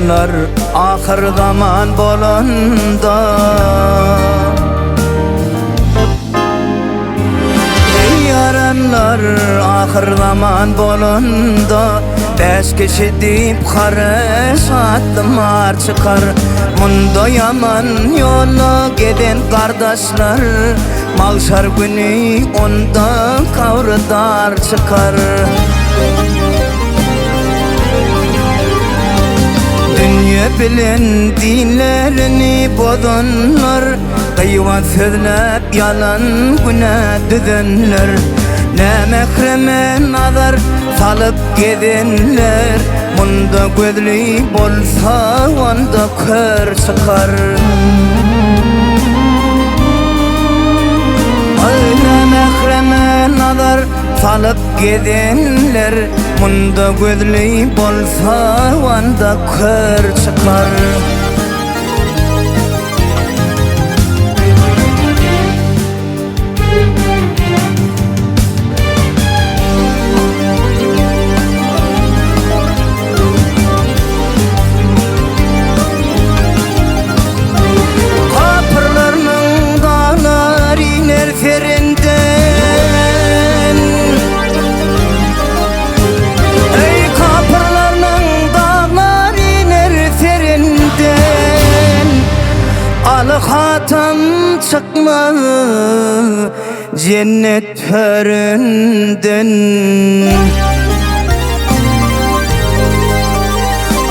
yaranlar ahir zaman bolanda. Yaranlar ahir zaman bolanda, beş kişi deyip karışatlar çıkar. Munda yaman yola giden kardeşler, malşar günü onda kavradar çıkar. Dünya bilen dinlerini bozanlar, kıyvat sözlep yalan güne düzenler. Ne mekreme nazar salıp gedenler, munda gözlü bolsa onda kör çıkar. Ne mekreme nazar salıp gedenler, munda gözlü bolsa onda kör çıkar. Hatam çıkma cennet höründen.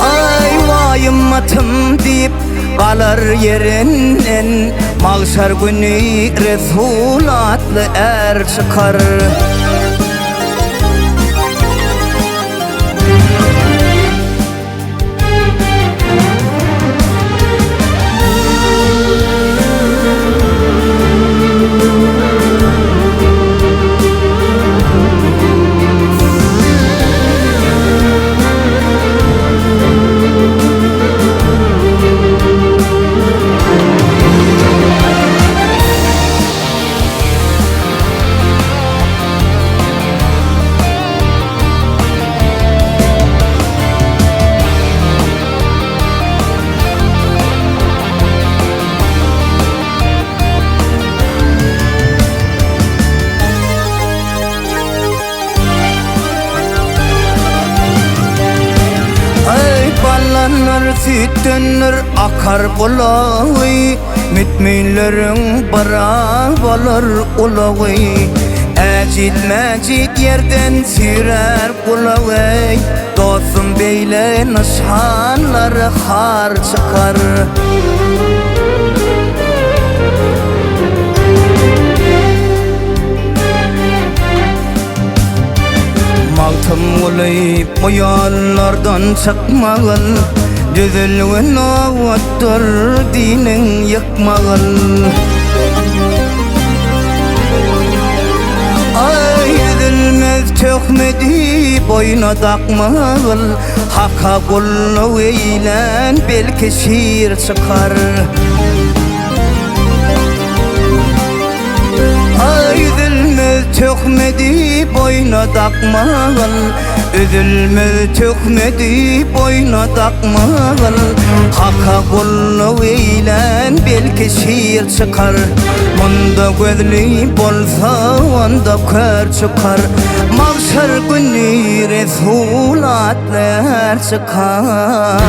Ay vayım atım deyip kalar yerinden, malşar günü Resul adlı er çıkar. Sütünür akar bulağı, mütminlerin bara bolur ulağı. Ecid mecid yerden sürer kulağı, dostum beyle nişanları har çıkar. Maltım olayıp bu yollardan çıkmağın, düzülgün ovattur dinin yıkmağın. Ay üzülmez tökmedi boyuna takmağın, haka kullu eylen belki şiir çıkar. Ay üzülmez tökmedi boyuna takmağın, üzülmez tökmedi boyuna takmağın, haka kullu eylen belki şiir çıkar. Munda gözlü bolsa onda kör çıkar, mahşer günü Resul adlı er çıkar.